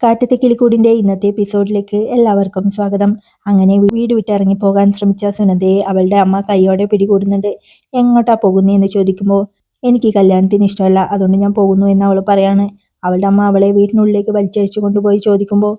കാറ്റത്തെ കിളിക്കൂടിന്റെ ഇന്നത്തെ എപ്പിസോഡിലേക്ക് എല്ലാവർക്കും സ്വാഗതം. അങ്ങനെ വീട് വിട്ടിറങ്ങി പോകാൻ ശ്രമിച്ച സുനന്ദയെ അവളുടെ അമ്മ കൈയോടെ പിടികൂടുന്നുണ്ട്. എങ്ങോട്ടാ പോകുന്നതെന്ന് ചോദിക്കുമ്പോൾ എനിക്ക് ഈ കല്യാണത്തിന് ഇഷ്ടമല്ല, അതുകൊണ്ട് ഞാൻ പോകുന്നു എന്ന് അവൾ പറയാണ്. അവളുടെ അമ്മ അവളെ വീട്ടിനുള്ളിലേക്ക് വലിച്ചഴിച്ചു കൊണ്ടുപോയി ചോദിക്കുമ്പോൾ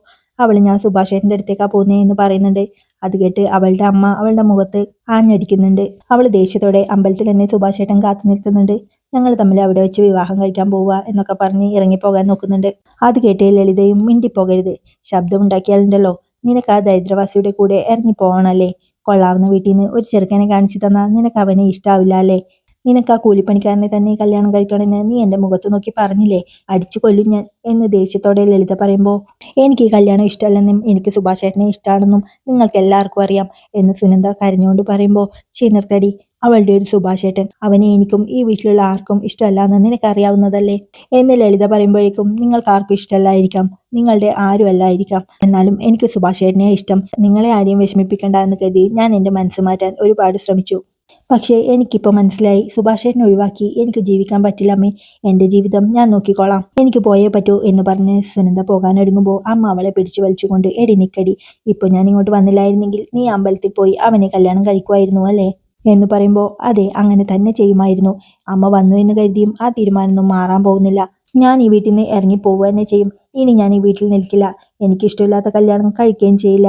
ഞാൻ സുഭാഷ് ഏട്ടൻ്റെ അടുത്തേക്കാ പോകുന്നേ എന്ന് പറയുന്നുണ്ട്. അത് കേട്ട് അവളുടെ അമ്മ അവളുടെ മുഖത്ത് ആഞ്ഞടിക്കുന്നുണ്ട്. അവൾ ദേഷ്യത്തോടെ അമ്പലത്തിൽ തന്നെ സുഭാഷ് ഏട്ടൻ കാത്തു നിൽക്കുന്നുണ്ട്. ഞങ്ങൾ തമ്മിൽ അവിടെ വെച്ച് വിവാഹം കഴിക്കാൻ പോവുക എന്നൊക്കെ പറഞ്ഞ് ഇറങ്ങിപ്പോകാൻ നോക്കുന്നുണ്ട്. അത് കേട്ട് ലളിതയും മിണ്ടിപ്പോകരുത്, ശബ്ദമുണ്ടാക്കിയാലുണ്ടല്ലോ നിനക്ക് ആ ദരിദ്രവാസിയുടെ കൂടെ ഇറങ്ങി പോകണല്ലേ. കൊള്ളാവുന്ന വീട്ടിൽ നിന്ന് ഒരു ചെറുക്കനെ കാണിച്ചു തന്നാൽ നിനക്ക് അവനെ ഇഷ്ടാവില്ല അല്ലേ. നിനക്ക് ആ കൂലിപ്പണിക്കാരനെ തന്നെ കല്യാണം കഴിക്കണമെന്ന് നീ എൻ്റെ മുഖത്ത് നോക്കി പറഞ്ഞില്ലേ, അടിച്ചു കൊല്ലും ഞാൻ എന്ന് ദേഷ്യത്തോടെ ലളിത പറയുമ്പോൾ എനിക്ക് ഈ കല്യാണം ഇഷ്ടമല്ലെന്നും എനിക്ക് സുഭാഷ് ഏട്ടനെ ഇഷ്ടമാണെന്നും നിങ്ങൾക്ക് എല്ലാവർക്കും അറിയാം എന്ന് സുനന്ദ കരഞ്ഞുകൊണ്ട് പറയുമ്പോൾ ചിന്നിർത്തടി, അവളുടെ ഒരു സുഭാഷ് ഏട്ടൻ, അവനെ എനിക്കും ഈ വീട്ടിലുള്ള ആർക്കും ഇഷ്ടമല്ല എന്ന് നിനക്കറിയാവുന്നതല്ലേ എന്ന് ലളിത പറയുമ്പോഴേക്കും നിങ്ങൾക്ക് ആർക്കും ഇഷ്ടമല്ലായിരിക്കാം, നിങ്ങളുടെ ആരും അല്ലായിരിക്കാം, എന്നാലും എനിക്ക് സുഭാഷ് ഏട്ടനെ ഇഷ്ടം. നിങ്ങളെ ആരെയും വിഷമിപ്പിക്കണ്ട എന്ന് കരുതി ഞാൻ എൻ്റെ മനസ്സ് മാറ്റാൻ ഒരുപാട് ശ്രമിച്ചു. പക്ഷേ എനിക്കിപ്പോൾ മനസ്സിലായി, സുഭാഷ് ഏട്ടനെ ഒഴിവാക്കി എനിക്ക് ജീവിക്കാൻ പറ്റില്ല അമ്മേ. എൻ്റെ ജീവിതം ഞാൻ നോക്കിക്കോളാം, എനിക്ക് പോയേ പറ്റൂ എന്ന് പറഞ്ഞ് സുനന്ദ പോകാനൊരുങ്ങുമ്പോൾ അമ്മ അവളെ പിടിച്ചു വലിച്ചുകൊണ്ട് എടി നിക്കടി, ഇപ്പോൾ ഞാൻ ഇങ്ങോട്ട് വന്നില്ലായിരുന്നെങ്കിൽ നീ അമ്പലത്തിൽ പോയി അവനെ കല്യാണം കഴിക്കുമായിരുന്നു അല്ലേ എന്ന് പറയുമ്പോൾ അതെ, അങ്ങനെ തന്നെ ചെയ്യുമായിരുന്നു. അമ്മ വന്നു എന്ന് കരുതിയും ആ തീരുമാനമൊന്നും മാറാൻ പോകുന്നില്ല. ഞാൻ ഈ വീട്ടിൽ നിന്ന് ഇറങ്ങി പോവുക തന്നെ ചെയ്യും. ഇനി ഞാൻ ഈ വീട്ടിൽ നിൽക്കില്ല. എനിക്കിഷ്ടമില്ലാത്ത കല്യാണം കഴിക്കുകയും ചെയ്യില്ല.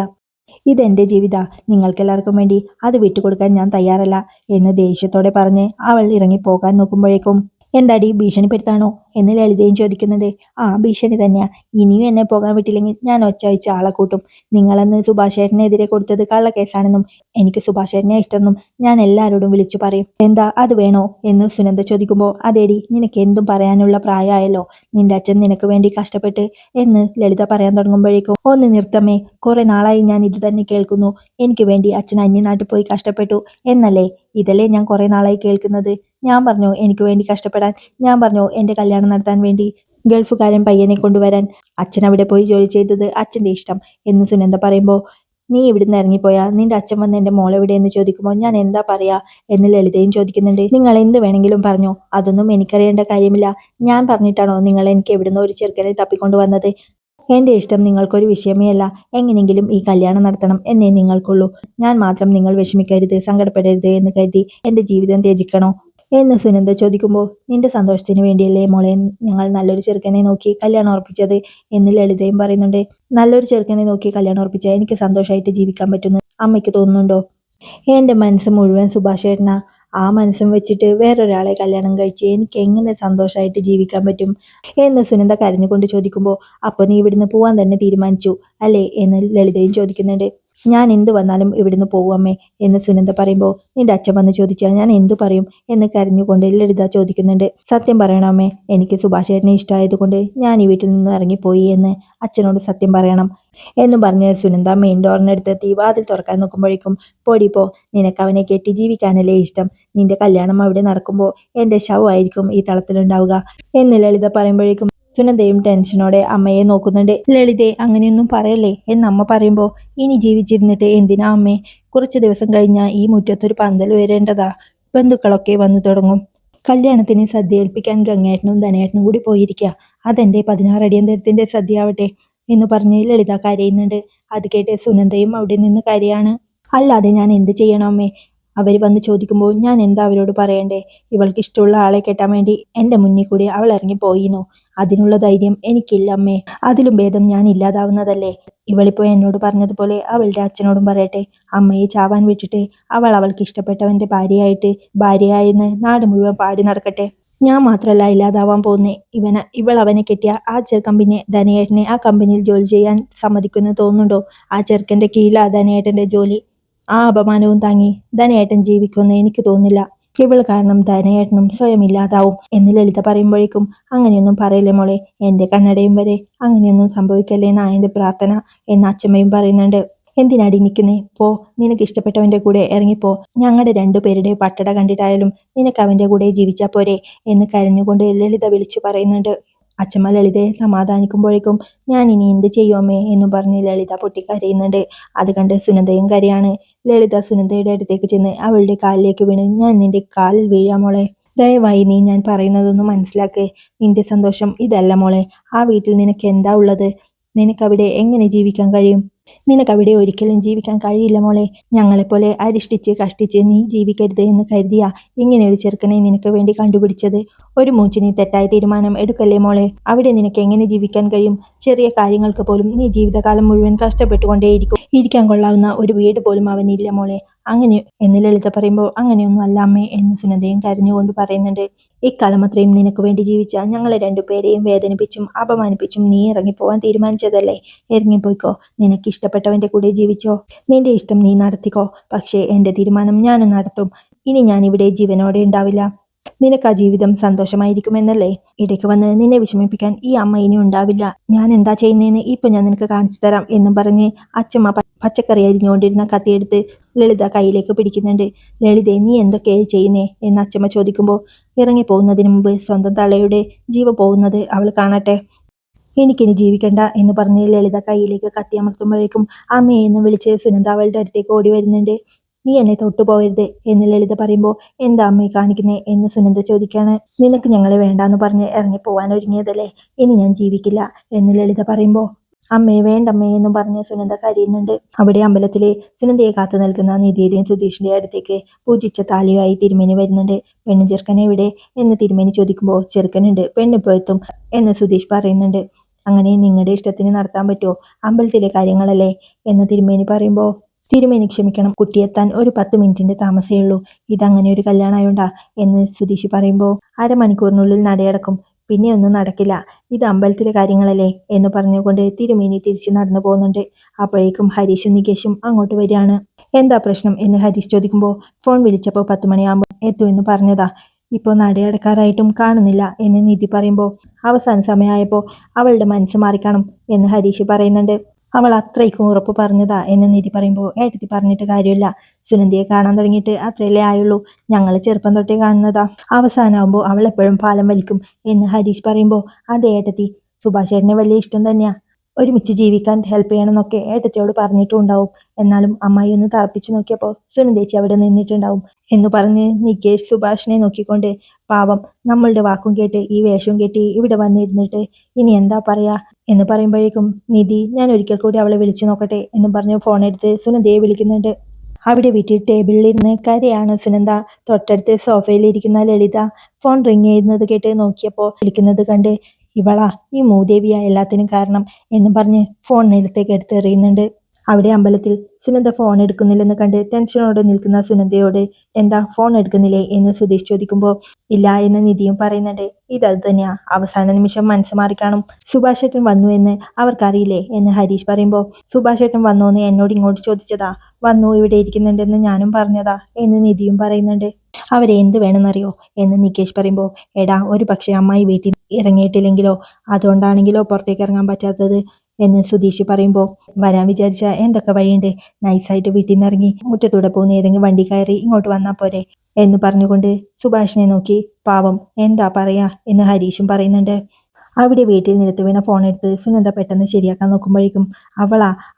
ഇതെന്റെ ജീവിത, നിങ്ങൾക്കെല്ലാവർക്കും വേണ്ടി അത് വിട്ടുകൊടുക്കാൻ ഞാൻ തയ്യാറല്ല എന്ന് ദേഷ്യത്തോടെ പറഞ്ഞ് അവൾ ഇറങ്ങി പോകാൻ നോക്കുമ്പോഴേക്കും എന്താടി ഭീഷണിപ്പെടുത്താണോ എന്ന് ലളിതയും ചോദിക്കുന്നുണ്ട്. ആ ഭീഷണി തന്നെയാ, ഇനിയും എന്നെ പോകാൻ വിട്ടില്ലെങ്കിൽ ഞാൻ ഒച്ച വെച്ച് ആളെ കൂട്ടും. നിങ്ങളന്ന് സുഭാഷ് ഏട്ടനെതിരെ കൊടുത്തത് കള്ളക്കേസാണെന്നും എനിക്ക് സുഭാഷ് ഏട്ടനെ ഇഷ്ടമെന്നും ഞാൻ എല്ലാവരോടും വിളിച്ചു പറയും. എന്താ അത് വേണോ എന്ന് സുനന്ദ ചോദിക്കുമ്പോൾ അതേടി, നിനക്ക് എന്തും പറയാനുള്ള പ്രായമായല്ലോ, നിന്റെ അച്ഛൻ നിനക്ക് വേണ്ടി കഷ്ടപ്പെട്ട് എന്ന് ലളിത പറയാൻ തുടങ്ങുമ്പോഴേക്കും ഒന്ന് നിർത്തമ്മേ, കുറെ നാളായി ഞാൻ ഇത് തന്നെ കേൾക്കുന്നു. എനിക്ക് വേണ്ടി അച്ഛൻ അന്യനാട്ടിൽ പോയി കഷ്ടപ്പെട്ടു എന്നല്ലേ, ഇതല്ലേ ഞാൻ കുറെ നാളായി കേൾക്കുന്നത്. ഞാൻ പറഞ്ഞു എനിക്ക് വേണ്ടി കഷ്ടപ്പെടാൻ, ഞാൻ പറഞ്ഞു എൻ്റെ കല്യാണം നടത്താൻ വേണ്ടി ഗൾഫുകാരൻ പയ്യനെ കൊണ്ടുവരാൻ, അച്ഛൻ അവിടെ പോയി ജോലി ചെയ്തത് അച്ഛൻ്റെ ഇഷ്ടം എന്ന് സുനന്ദ പറയുമ്പോൾ നീ ഇവിടുന്ന് ഇറങ്ങിപ്പോയാ നിന്റെ അച്ഛൻ വന്ന് എൻ്റെ മോളെവിടെ എന്ന് ചോദിക്കുമ്പോൾ ഞാൻ എന്താ പറയാ എന്ന് ലളിതയും ചോദിക്കുന്നുണ്ട്. നിങ്ങൾ എന്ത് വേണമെങ്കിലും പറഞ്ഞോ, അതൊന്നും എനിക്കറിയേണ്ട കാര്യമില്ല. ഞാൻ പറഞ്ഞിട്ടാണോ നിങ്ങൾ എനിക്ക് എവിടുന്നോ ഒരു ചെറുക്കനെ തപ്പിക്കൊണ്ടു വന്നത്. എൻ്റെ ഇഷ്ടം നിങ്ങൾക്കൊരു വിഷയമേ അല്ല. എങ്ങനെയെങ്കിലും ഈ കല്യാണം നടത്തണം എന്നേ നിങ്ങൾക്കുള്ളൂ. ഞാൻ മാത്രം നിങ്ങൾ വിഷമിക്കരുത്, സങ്കടപ്പെടരുത് എന്ന് കരുതി എൻ്റെ ജീവിതം ത്യജിക്കണോ എന്ന് സുനന്ദ ചോദിക്കുമ്പോൾ നിന്റെ സന്തോഷത്തിന് വേണ്ടിയല്ലേ മോളെ ഞങ്ങൾ നല്ലൊരു ചെറുക്കനെ നോക്കി കല്യാണം ഉറപ്പിച്ചത് എന്ന് ലളിതയും പറയുന്നുണ്ട്. നല്ലൊരു ചെറുക്കനെ നോക്കി കല്യാണം ഉറപ്പിച്ചാൽ എനിക്ക് സന്തോഷമായിട്ട് ജീവിക്കാൻ പറ്റുമെന്ന് അമ്മയ്ക്ക് തോന്നുന്നുണ്ടോ? എൻ്റെ മനസ്സ് മുഴുവൻ സുഭാഷ് ഏട്ടനാ. ആ മനസ്സും വെച്ചിട്ട് വേറൊരാളെ കല്യാണം കഴിച്ച് എനിക്ക് എങ്ങനെ സന്തോഷമായിട്ട് ജീവിക്കാൻ പറ്റും എന്ന് സുനന്ദ കരഞ്ഞുകൊണ്ട് ചോദിക്കുമ്പോൾ അപ്പോൾ നീ ഇവിടുന്ന് പോവാൻ തന്നെ തീരുമാനിച്ചു അല്ലേ എന്ന് ലളിതയും ചോദിക്കുന്നുണ്ട്. ഞാൻ എന്ത് വന്നാലും ഇവിടുന്ന് പോവുമേ എന്ന് സുനന്ദ പറയുമ്പോൾ നിന്റെ അച്ഛൻ വന്ന് ചോദിച്ചാൽ ഞാൻ എന്തു പറയും എന്ന് കരഞ്ഞുകൊണ്ട് ലളിത ചോദിക്കുന്നുണ്ട്. സത്യം പറയണമേ, എനിക്ക് സുഭാഷ് ഏട്ടനെ ഇഷ്ടമായതുകൊണ്ട് ഞാൻ ഈ വീട്ടിൽ നിന്നും ഇറങ്ങിപ്പോയി എന്ന് അച്ഛനോട് സത്യം പറയണം എന്ന് പറഞ്ഞ് സുനന്ദ മെയിൻ ഡോറിനടുത്തെത്തി വാതിൽ തുറക്കാൻ നോക്കുമ്പോഴേക്കും പൊടിപ്പോ, നിനക്ക് അവനെ കെട്ടി ജീവിക്കാനല്ലേ ഇഷ്ടം, നിന്റെ കല്യാണം അവിടെ നടക്കുമ്പോൾ എൻ്റെ ശവമായിരിക്കും ഈ തളത്തിലുണ്ടാവുക എന്ന് ലളിത പറയുമ്പോഴേക്കും സുനന്ദയും ടെൻഷനോടെ അമ്മയെ നോക്കുന്നുണ്ട്. ലളിതയെ അങ്ങനെയൊന്നും പറയല്ലേ എന്ന് അമ്മ പറയുമ്പോൾ ഇനി ജീവിച്ചിരുന്നിട്ട് എന്തിനാ അമ്മേ, കുറച്ചു ദിവസം കഴിഞ്ഞാൽ ഈ മുറ്റത്തൊരു പന്തൽ ഉയരേണ്ടതാ, ബന്ധുക്കളൊക്കെ വന്നു തുടങ്ങും. കല്യാണത്തിന് സദ്യ ഏൽപ്പിക്കാൻ ഗംഗേട്ടനും ധനേട്ടനും കൂടി പോയിരിക്കുക, അതെന്റെ 16 അടിയന്തരത്തിന്റെ സദ്യ ആവട്ടെ എന്ന് പറഞ്ഞ് ലളിത കരയുന്നുണ്ട്. അത് കേട്ട് സുനന്ദയും അവിടെ നിന്ന് കരയാണ്. അല്ലാതെ ഞാൻ എന്ത് ചെയ്യണം അമ്മേ, അവർ വന്ന് ചോദിക്കുമ്പോൾ ഞാൻ എന്താ അവരോട് പറയണ്ടേ? ഇവൾക്ക് ഇഷ്ടമുള്ള ആളെ കെട്ടാൻ വേണ്ടി എൻ്റെ മുന്നിൽ കൂടി അവൾ ഇറങ്ങി പോയിന്നോ, അതിനുള്ള ധൈര്യം എനിക്കില്ല അമ്മേ. അതിലും ഭേദം ഞാൻ ഇല്ലാതാവുന്നതല്ലേ. ഇവളിപ്പോ എന്നോട് പറഞ്ഞതുപോലെ അവളുടെ അച്ഛനോടും പറയട്ടെ, അമ്മയെ ചാവാൻ വിട്ടിട്ട് അവൾ അവൾക്ക് ഇഷ്ടപ്പെട്ടവന്റെ ഭാര്യയായെന്ന് നാട് മുഴുവൻ പാടി നടക്കട്ടെ. ഞാൻ മാത്രമല്ല ഇല്ലാതാവാൻ പോകുന്നേ, ഇവൾ അവനെ കെട്ടിയ ആ ചെറുക്കൻ പിന്നെ ധനയേട്ടനെ ആ കമ്പനിയിൽ ജോലി ചെയ്യാൻ സമ്മതിക്കുമെന്ന് തോന്നുന്നുണ്ടോ? ആ ചെറുക്കൻ്റെ കീഴിലാ ധനയേട്ടൻ്റെ ജോലി. ആ അപമാനവും താങ്ങി ധനയേട്ടൻ ജീവിക്കുമെന്ന് എനിക്ക് തോന്നുന്നില്ല. ഇവൾ കാരണം ധനയേട്ടനും സ്വയം ഇല്ലാതാവും എന്ന് ലളിത പറയുമ്പോഴേക്കും അങ്ങനെയൊന്നും പറയില്ലേ മോളെ, എൻ്റെ കണ്ണടയും വരെ അങ്ങനെയൊന്നും സംഭവിക്കല്ലേ എന്നാ എൻ്റെ പ്രാർത്ഥന എന്ന് അച്ഛമ്മയും പറയുന്നുണ്ട്. എന്തിനാടി നിൽക്കുന്നേ, പോ, നിനക്ക് ഇഷ്ടപ്പെട്ടവന്റെ കൂടെ ഇറങ്ങിപ്പോ. ഞങ്ങളുടെ രണ്ടുപേരുടെ പട്ടട കണ്ടിട്ടായാലും നിനക്ക് അവന്റെ കൂടെ ജീവിച്ചാ പോരെ എന്ന് കരഞ്ഞുകൊണ്ട് ലളിത വിളിച്ചു പറയുന്നുണ്ട്. അച്ഛമ്മ ലളിതയെ സമാധാനിക്കുമ്പോഴേക്കും ഞാൻ ഇനി എന്ത് ചെയ്യുമേ എന്ന് പറഞ്ഞ് ലളിത പൊട്ടിക്കരയുന്നുണ്ട്. അത് കണ്ട് സുനന്ദയും കരയാണ്. ലളിത സുനന്ദയുടെ അടുത്തേക്ക് ചെന്ന് അവളുടെ കാലിലേക്ക് വീണ് ഞാൻ നിന്റെ കാലിൽ വീഴാം മോളെ, ദയവായി നീ ഞാൻ പറയുന്നതൊന്നും മനസ്സിലാക്ക്. നിന്റെ സന്തോഷം ഇതല്ല മോളെ, ആ വീട്ടിൽ നിനക്ക് എന്താ ഉള്ളത്? നിനക്കവിടെ എങ്ങനെ ജീവിക്കാൻ കഴിയും? നിനക്കവിടെ ഒരിക്കലും ജീവിക്കാൻ കഴിയില്ല മോളെ. ഞങ്ങളെപ്പോലെ അരിഷ്ടിച്ച് കഷ്ടിച്ച് നീ ജീവിക്കരുത് എന്ന് കരുതിയാ ഇങ്ങനെ ഒരു ചെറുക്കനെ നിനക്ക് വേണ്ടി കണ്ടുപിടിച്ചത്. ഒരു മൂച്ചിന് തെറ്റായ തീരുമാനം എടുക്കല്ലേ മോളെ. അവിടെ നിനക്ക് എങ്ങനെ ജീവിക്കാൻ കഴിയും? ചെറിയ കാര്യങ്ങൾക്ക് പോലും നീ ജീവിതകാലം മുഴുവൻ കഷ്ടപ്പെട്ടുകൊണ്ടേയിരിക്കും. ഇരിക്കാൻ കൊള്ളാവുന്ന ഒരു വീട് പോലും അവനില്ല മോളെ. അങ്ങനെ എന്ന് ലളിത പറയുമ്പോൾ, അങ്ങനെയൊന്നും അല്ല അമ്മേ എന്ന് സുനന്ദയും കരഞ്ഞുകൊണ്ട് പറയുന്നുണ്ട്. ഇക്കാലം അത്രയും നിനക്ക് വേണ്ടി ജീവിച്ച ഞങ്ങളെ രണ്ടുപേരെയും വേദനിപ്പിച്ചും അപമാനിപ്പിച്ചും നീ ഇറങ്ങിപ്പോവാൻ തീരുമാനിച്ചതല്ലേ. ഇറങ്ങിപ്പോയിക്കോ. നിനക്ക് ഇഷ്ടപ്പെട്ടവന്റെ കൂടെ ജീവിച്ചോ. നിന്റെ ഇഷ്ടം നീ നടത്തിക്കോ. പക്ഷേ എന്റെ തീരുമാനം ഞാനും നടത്തും. ഇനി ഞാൻ ഇവിടെ ജീവനോടെ ഉണ്ടാവില്ല. നിനക്ക് ആ ജീവിതം സന്തോഷമായിരിക്കുമെന്നല്ലേ. ഇടയ്ക്ക് വന്ന് നിന്നെ വിഷമിപ്പിക്കാൻ ഈ അമ്മ ഇനി ഉണ്ടാവില്ല. ഞാൻ എന്താ ചെയ്യുന്നതെന്ന് ഇപ്പൊ ഞാൻ നിനക്ക് കാണിച്ചു തരാം എന്നും പറഞ്ഞ് അച്ഛമ്മ പച്ചക്കറി അരിഞ്ഞുകൊണ്ടിരുന്ന കത്തിയെടുത്ത് ലളിത കയ്യിലേക്ക് പിടിക്കുന്നുണ്ട്. ലളിതേ, നീ എന്തൊക്കെയായി ചെയ്യുന്നേ എന്ന് അച്ഛമ്മ ചോദിക്കുമ്പോൾ, ഇറങ്ങി പോകുന്നതിന് മുമ്പ് സ്വന്തം തള്ളയുടെ ജീവൻ പോകുന്നത് അവൾ കാണട്ടെ. എനിക്കിനി ജീവിക്കണ്ട എന്ന് പറഞ്ഞ് ലളിത കയ്യിലേക്ക് കത്തി അമർത്തുമ്പോഴേക്കും അമ്മയെ എന്ന് വിളിച്ച് സുനന്ദ അവളുടെ അടുത്തേക്ക് ഓടി വരുന്നുണ്ട്. നീ എന്നെ തൊട്ടുപോകരുത് എന്ന് ലളിത പറയുമ്പോൾ, എന്താ അമ്മയെ കാണിക്കുന്നേ എന്ന് സുനന്ദ ചോദിക്കാണ്. നിനക്ക് ഞങ്ങളെ വേണ്ടാന്ന് പറഞ്ഞ് ഇറങ്ങിപ്പോവാൻ ഒരുങ്ങിയതല്ലേ, ഇനി ഞാൻ ജീവിക്കില്ല എന്ന് ലളിത പറയുമ്പോൾ, അമ്മയെ വേണ്ടമ്മേ എന്നും പറഞ്ഞ് സുനന്ദ കരയുന്നുണ്ട്. അവിടെ അമ്പലത്തിലെ സുനന്ദയെ കാത്തു നിൽക്കുന്ന നിധിയുടെയും സുധീഷിന്റെയും അടുത്തേക്ക് പൂജിച്ച താലിയുമായി തിരുമേനി വരുന്നുണ്ട്. പെണ്ണു ചെറുക്കനെ എവിടെ എന്ന് തിരുമേനി ചോദിക്കുമ്പോൾ, ചെറുക്കനുണ്ട്, പെണ്ണിപ്പോ എത്തും എന്ന് സുധീഷ് പറയുന്നുണ്ട്. അങ്ങനെ നിങ്ങളുടെ ഇഷ്ടത്തിന് നടത്താൻ പറ്റുമോ? അമ്പലത്തിലെ കാര്യങ്ങളല്ലേ എന്ന് തിരുമേനി പറയുമ്പോൾ, തിരുമേനി ക്ഷമിക്കണം, കുട്ടിയെത്താൻ ഒരു 10 മിനിറ്റിന്റെ താമസേ ഉള്ളൂ. ഇതങ്ങനെ ഒരു കല്യാണമായോണ്ടാ എന്ന് സുധീഷ് പറയുമ്പോൾ, അരമണിക്കൂറിനുള്ളിൽ നടയടക്കും. പിന്നെ ഒന്നും നടക്കില്ല. ഇത് അമ്പലത്തിലെ കാര്യങ്ങളല്ലേ എന്ന് പറഞ്ഞുകൊണ്ട് തിരുമേനി തിരിച്ച് നടന്നു പോകുന്നുണ്ട്. അപ്പോഴേക്കും ഹരീഷും നികേഷും അങ്ങോട്ട് വരികയാണ്. എന്താ പ്രശ്നം എന്ന് ഹരീഷ് ചോദിക്കുമ്പോൾ, ഫോൺ വിളിച്ചപ്പോൾ 10 മണിയാകുമ്പോൾ എത്തുമെന്ന് പറഞ്ഞതാ. ഇപ്പോൾ നടയടക്കാറായിട്ടും കാണുന്നില്ല എന്ന് നിധി പറയുമ്പോൾ, അവസാന സമയമായപ്പോൾ അവളുടെ മനസ്സ് മാറിക്കാണും എന്ന് ഹരീഷ് പറയുന്നുണ്ട്. അവൾ അത്രയ്ക്കും ഉറപ്പ് പറഞ്ഞതാ എന്ന് നിധി പറയുമ്പോൾ, ഏട്ടത്തി പറഞ്ഞിട്ട് കാര്യമില്ല. സുനന്ദയെ കാണാൻ തുടങ്ങിയിട്ട് അത്രയല്ലേ ആയുള്ളൂ. ഞങ്ങൾ ചെറുപ്പം തൊട്ടേ കാണുന്നതാ. അവസാനമാകുമ്പോൾ അവൾ എപ്പോഴും പാലം വലിക്കും എന്ന് ഹരീഷ് പറയുമ്പോൾ, അതെ ഏട്ടത്തി, സുഭാഷ് ഏട്ടനെ വലിയ ഇഷ്ടം തന്നെയാ. ഒരുമിച്ച് ജീവിക്കാൻ ഹെൽപ്പ് ചെയ്യണമെന്നൊക്കെ ഏട്ടത്തിയോട് പറഞ്ഞിട്ടുണ്ടാവും. എന്നാലും അമ്മായി ഒന്ന് തറപ്പിച്ചു നോക്കിയപ്പോൾ സുനന്ദേച്ചി അവിടെ നിന്നിട്ടുണ്ടാവും എന്ന് പറഞ്ഞ് നികേഷ് സുഭാഷിനെ നോക്കിക്കൊണ്ട്, പാവം, നമ്മളുടെ വാക്കും കേട്ട് ഈ വേഷവും കെട്ടി ഇവിടെ വന്നിരുന്നിട്ട് ഇനി എന്താ പറയാ എന്ന് പറയുമ്പോഴേക്കും നിധി, ഞാൻ ഒരിക്കൽ കൂടി അവളെ വിളിച്ചു നോക്കട്ടെ എന്ന് പറഞ്ഞ് ഫോൺ എടുത്ത് സുനന്ദയെ വിളിക്കുന്നുണ്ട്. അവിടെ വീട്ടിൽ ടേബിളിലിരുന്ന് കരയാണ് സുനന്ദ. തൊട്ടടുത്ത് സോഫയിലിരിക്കുന്ന ലളിത ഫോൺ റിങ് ചെയ്യുന്നത് കേട്ട് നോക്കിയപ്പോൾ വിളിക്കുന്നത് കണ്ട്, ഇവളാ ഈ മൂദേവിയാ എല്ലാത്തിനും കാരണം എന്ന് പറഞ്ഞ് ഫോൺ നിലത്തേക്ക് എടുത്ത് എറിയുന്നുണ്ട്. അവിടെ അമ്പലത്തിൽ സുനന്ദ ഫോൺ എടുക്കുന്നില്ലെന്ന് കണ്ട് ടെൻഷനോടെ നിൽക്കുന്ന സുനന്ദയോട്, എന്താ ഫോൺ എടുക്കുന്നില്ലേ എന്ന് സുധീഷ് ചോദിക്കുമ്പോൾ, ഇല്ല എന്ന് നിധിയും പറയുന്നുണ്ട്. ഇതത് തന്നെയാ, അവസാന നിമിഷം മനസ്സ് മാറിക്കാണും. സുഭാഷ് ഏട്ടൻ വന്നു എന്ന് അവർക്കറിയില്ലേ എന്ന് ഹരീഷ് പറയുമ്പോൾ, സുഭാഷ് ഏട്ടൻ വന്നോന്ന് എന്നോട് ഇങ്ങോട്ട് ചോദിച്ചതാ. വന്നു, ഇവിടെ ഇരിക്കുന്നുണ്ടെന്ന് ഞാനും പറഞ്ഞതാ എന്ന് നിധിയും പറയുന്നുണ്ട്. അവരെ എന്ത് വേണമെന്നറിയോ എന്ന് നികേഷ് പറയുമ്പോൾ, എടാ, ഒരു പക്ഷേ അമ്മായി വീട്ടിൽ ഇറങ്ങിയിട്ടില്ലെങ്കിലോ, അതുകൊണ്ടാണെങ്കിലോ പുറത്തേക്ക് ഇറങ്ങാൻ പറ്റാത്തത് എന്ന് സുധീഷ് പറയുമ്പോൾ, വരാൻ വിചാരിച്ച എന്തൊക്കെ വഴിയുണ്ട്. നൈസായിട്ട് വീട്ടിൽ നിന്ന് ഇറങ്ങി മുറ്റത്തൂടെ പോകുന്ന ഏതെങ്കിലും വണ്ടി കയറി ഇങ്ങോട്ട് വന്നാൽ പോരെ എന്ന് പറഞ്ഞുകൊണ്ട് സുഭാഷിനെ നോക്കി, പാവം, എന്താ പറയാ എന്ന് ഹരീഷും പറയുന്നുണ്ട്. അവിടെ വീട്ടിൽ നിലത്ത് വീണ ഫോൺ എടുത്ത് സുനന്ദ പെട്ടെന്ന് ശരിയാക്കാൻ നോക്കുമ്പോഴേക്കും,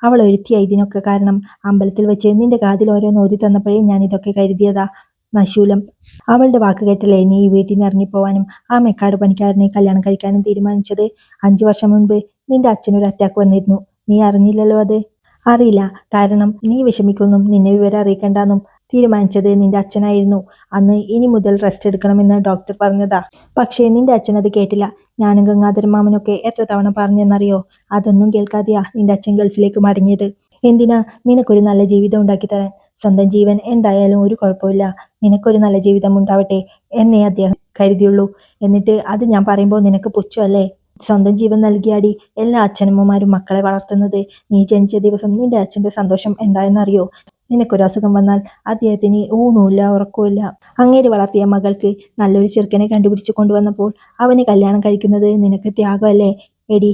അവൾ ഒരുത്തിയ ഇതിനൊക്കെ കാരണം. അമ്പലത്തിൽ വെച്ച് നിന്റെ കാതിൽ ഓരോന്ന് ഓതി തന്നപ്പോഴേ ഞാൻ ഇതൊക്കെ കരുതിയതാ. നശൂലം, അവളുടെ വാക്ക് കേട്ടല്ലേ നീ ഈ വീട്ടിൽ നിന്ന് ഇറങ്ങിപ്പോവാനും ആ മെക്കാട് പണിക്കാരനെ കല്യാണം കഴിക്കാനും തീരുമാനിച്ചത്. 5 വർഷം മുൻപ് നിന്റെ അച്ഛനൊരു അറ്റാക്ക് വന്നിരുന്നു. നീ അറിഞ്ഞില്ലല്ലോ അത്. അറിയില്ല, കാരണം നീ വിഷമിക്കൊന്നും നിന്നെ വിവരം അറിയിക്കണ്ടെന്നും തീരുമാനിച്ചത് നിന്റെ അച്ഛനായിരുന്നു. അന്ന് ഇനി മുതൽ റെസ്റ്റ് എടുക്കണമെന്ന് ഡോക്ടർ പറഞ്ഞതാ. പക്ഷേ നിന്റെ അച്ഛൻ അത് കേട്ടില്ല. ഞാനും ഗംഗാധരൻ മാമനൊക്കെ എത്ര തവണ പറഞ്ഞെന്നറിയോ? അതൊന്നും കേൾക്കാതെയാ നിന്റെ അച്ഛൻ ഗൾഫിലേക്ക് മടങ്ങിയത്. എന്തിനാ? നിനക്കൊരു നല്ല ജീവിതം ഉണ്ടാക്കി തരാൻ. സ്വന്തം ജീവൻ എന്തായാലും ഒരു കുഴപ്പമില്ല, നിനക്കൊരു നല്ല ജീവിതം ഉണ്ടാവട്ടെ എന്നേ അദ്ദേഹം കരുതിയുള്ളൂ. എന്നിട്ട് അത് ഞാൻ പറയുമ്പോൾ നിനക്ക് പുച്ഛമല്ലേ? സ്വന്തം ജീവൻ നൽകിയാടി എല്ലാ അച്ഛനമ്മമാരും മക്കളെ വളർത്തുന്നത്. നീ ജനിച്ച ദിവസം നിന്റെ അച്ഛന്റെ സന്തോഷം എന്തായെന്നറിയോ? നിനക്കൊരു അസുഖം വന്നാൽ അദ്ദേഹത്തിന് ഊണുമില്ല ഉറക്കമില്ല. അങ്ങേര് വളർത്തിയ മകൾക്ക് നല്ലൊരു ചെറുക്കനെ കണ്ടുപിടിച്ച് കൊണ്ടുവന്നപ്പോൾ അവനെ കല്യാണം കഴിക്കുന്നത് നിനക്ക് ത്യാഗമല്ലേ? എടി,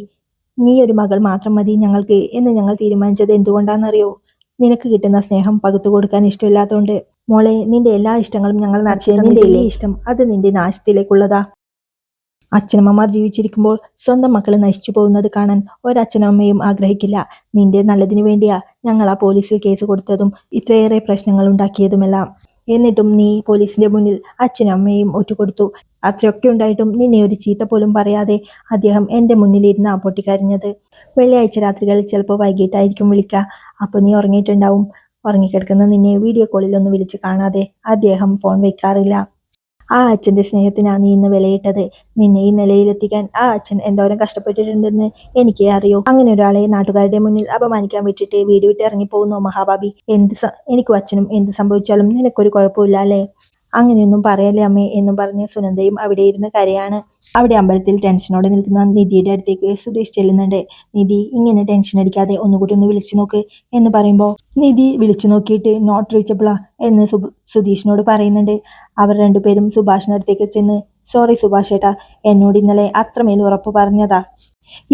നീ ഒരു മകൾ മാത്രം മതി ഞങ്ങൾക്ക് എന്ന് ഞങ്ങൾ തീരുമാനിച്ചത് എന്തുകൊണ്ടാണെന്നറിയോ? നിനക്ക് കിട്ടുന്ന സ്നേഹം പകുത്തു കൊടുക്കാൻ ഇഷ്ടമില്ലാത്തതുകൊണ്ട്. മോളെ, നിന്റെ എല്ലാ ഇഷ്ടങ്ങളും ഞങ്ങൾ നടത്തിയ നിന്റെ എല്ലാ ഇഷ്ടം അത് നിന്റെ നാശത്തിലേക്കുള്ളതാ. അച്ഛനമ്മമാർ ജീവിച്ചിരിക്കുമ്പോൾ സ്വന്തം മക്കൾ നശിച്ചു പോകുന്നത് കാണാൻ ഒരച്ഛനമ്മയും ആഗ്രഹിക്കില്ല. നിന്റെ നല്ലതിനു വേണ്ടിയാ ഞങ്ങൾ ആ പോലീസിൽ കേസ് കൊടുത്തതും ഇത്രയേറെ പ്രശ്നങ്ങൾ ഉണ്ടാക്കിയതുമെല്ലാം. എന്നിട്ടും നീ പോലീസിന്റെ മുന്നിൽ അച്ഛനും അമ്മയും ഒറ്റുകൊടുത്തു. അത്രയൊക്കെ ഉണ്ടായിട്ടും നിന്നെ ഒരു ചീത്ത പോലും പറയാതെ അദ്ദേഹം എൻ്റെ മുന്നിലിരുന്ന് പൊട്ടിക്കരഞ്ഞത്. വെള്ളിയാഴ്ച രാത്രികളിൽ ചിലപ്പോൾ വൈകിട്ടായിരിക്കും വിളിക്കുക. അപ്പോൾ നീ ഉറങ്ങിയിട്ടുണ്ടാവും. ഉറങ്ങിക്കിടക്കുന്ന നിന്നെ വീഡിയോ കോളിൽ ഒന്ന് വിളിച്ച് കാണാതെ അദ്ദേഹം ഫോൺ വെക്കാറില്ല. ആ അച്ഛൻ്റെ സ്നേഹത്തിനാണ് നീ ഇന്ന് വിലയിട്ടത്. നിന്നെ ഈ നിലയിലെത്തിക്കാൻ ആ അച്ഛൻ എന്തോരം കഷ്ടപ്പെട്ടിട്ടുണ്ടെന്ന് എനിക്കേ അറിയൂ. അങ്ങനെ ഒരാളെ നാട്ടുകാരുടെ മുന്നിൽ അപമാനിക്കാൻ വിട്ടിട്ട് വീട് വിട്ട് ഇറങ്ങിപ്പോകുന്നു മഹാഭാവി. എനിക്കും അച്ഛനും എന്ത് സംഭവിച്ചാലും നിനക്കൊരു കുഴപ്പമില്ല അല്ലേ? അങ്ങനെയൊന്നും പറയല്ലേ അമ്മേ എന്നും പറഞ്ഞ് സുനന്ദയും അവിടെ ഇരുന്ന് കരയാണ്. അവിടെ അമ്പലത്തിൽ ടെൻഷനോടെ നിൽക്കുന്ന നിധിയുടെ അടുത്തേക്ക് സുധീഷ് ചെല്ലുന്നുണ്ട്. നിധി, ഇങ്ങനെ ടെൻഷൻ അടിക്കാതെ ഒന്നുകൂടി ഒന്ന് വിളിച്ചു നോക്ക് എന്ന് പറയുമ്പോൾ നിധി വിളിച്ചു നോക്കിയിട്ട് നോട്ട് റീച്ചബിളാ എന്ന് സുധീഷിനോട് പറയുന്നുണ്ട്. അവർ രണ്ടുപേരും സുഭാഷിന്റെ അടുത്തേക്ക് ചെന്ന്, സോറി സുഭാഷ് ഏട്ടാ, എന്നോട് ഇന്നലെ അത്രമേൽ ഉറപ്പ് പറഞ്ഞതാ.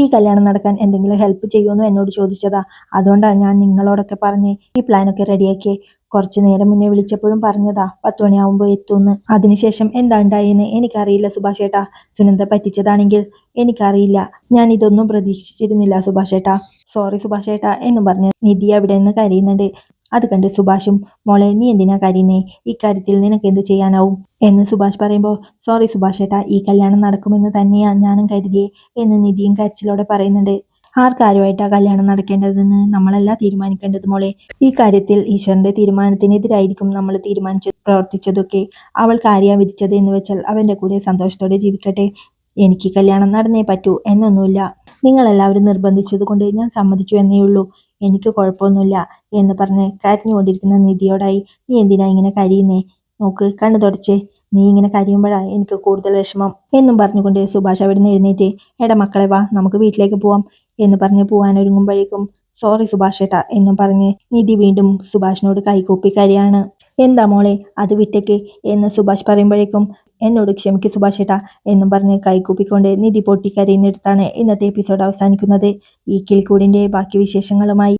ഈ കല്യാണം നടക്കാൻ എന്തെങ്കിലും ഹെൽപ്പ് ചെയ്യുമെന്ന് എന്നോട് ചോദിച്ചതാ. അതുകൊണ്ടാണ് ഞാൻ നിങ്ങളോടൊക്കെ പറഞ്ഞ് ഈ പ്ലാനൊക്കെ റെഡിയാക്കി. കുറച്ചു നേരം മുന്നേ വിളിച്ചപ്പോഴും പറഞ്ഞതാ 10 മണിയാവുമ്പോൾ എത്തുമെന്ന്. അതിനുശേഷം എന്താ ഉണ്ടായെന്ന് എനിക്കറിയില്ല സുഭാഷ് ഏട്ടാ. സുനന്ദ പറ്റിച്ചതാണെങ്കിൽ എനിക്കറിയില്ല. ഞാൻ ഇതൊന്നും പ്രതീക്ഷിച്ചിരുന്നില്ല സുഭാഷ് ഏട്ടാ. സോറി സുഭാഷ് ഏട്ടാ എന്നും പറഞ്ഞ് നിധി അവിടെ നിന്ന് കരയുന്നുണ്ട്. അത് കണ്ട് സുഭാഷും, മോളെ നീ എന്തിനാ കരയുന്നേ? ഇക്കാര്യത്തിൽ നിനക്ക് എന്ത് ചെയ്യാനാവും എന്ന് സുഭാഷ് പറയുമ്പോൾ, സോറി സുഭാഷ് ഏട്ടാ, ഈ കല്യാണം നടക്കുമെന്ന് തന്നെയാ ഞാനും കരുതിയേ എന്ന് നിധിയും കരച്ചിലോടെ പറയുന്നുണ്ട്. ആർക്കാരുമായിട്ടാ കല്യാണം നടക്കേണ്ടതെന്ന് നമ്മളല്ല തീരുമാനിക്കേണ്ടത് മോളെ. ഈ കാര്യത്തിൽ ഈശ്വരന്റെ തീരുമാനത്തിനെതിരായിരിക്കും നമ്മൾ പ്രവർത്തിച്ചതൊക്കെ. അവൾ കാര്യ വിധിച്ചത് എന്ന് വെച്ചാൽ അവന്റെ കൂടെ സന്തോഷത്തോടെ ജീവിക്കട്ടെ. എനിക്ക് കല്യാണം നടന്നേ പറ്റൂ എന്നൊന്നുമില്ല. നിങ്ങളെല്ലാവരും നിർബന്ധിച്ചതുകൊണ്ട് ഞാൻ സമ്മതിച്ചു എന്നേ ഉള്ളൂ. എനിക്ക് കുഴപ്പമൊന്നുമില്ല എന്ന് പറഞ്ഞ് കരഞ്ഞുകൊണ്ടിരിക്കുന്ന നിധിയോടായി, നീ എന്തിനാ ഇങ്ങനെ കരയുന്നേ? നോക്ക്, കണ്ണു തുടച്ച്. നീ ഇങ്ങനെ കരയുമ്പോഴാണ് എനിക്ക് കൂടുതൽ വിഷമം എന്നും പറഞ്ഞുകൊണ്ട് സുഭാഷ് അവിടെ നിന്ന് എഴുന്നേറ്റ്, എടാ മക്കളെ വാ നമുക്ക് വീട്ടിലേക്ക് പോവാം എന്ന് പറഞ്ഞ് പോവാനൊരുങ്ങുമ്പോഴേക്കും, സോറി സുഭാഷ് ഏട്ടാ എന്നും പറഞ്ഞ് നിധി വീണ്ടും സുഭാഷിനോട് കൈകൂപ്പി കരയാണ്. എന്താ മോളെ, അത് വിട്ടേക്ക് എന്ന് സുഭാഷ് പറയുമ്പോഴേക്കും, എന്നോട് ക്ഷമിക്ക് സുഭാഷ് ഏട്ടാ എന്നും പറഞ്ഞ് കൈകൂപ്പിക്കൊണ്ട് നിധി പൊട്ടിക്കരയുന്നിടത്താണ് ഇന്നത്തെ എപ്പിസോഡ് അവസാനിക്കുന്നത്. ഈ കിൽക്കൂടിന്റെ ബാക്കി വിശേഷങ്ങളുമായി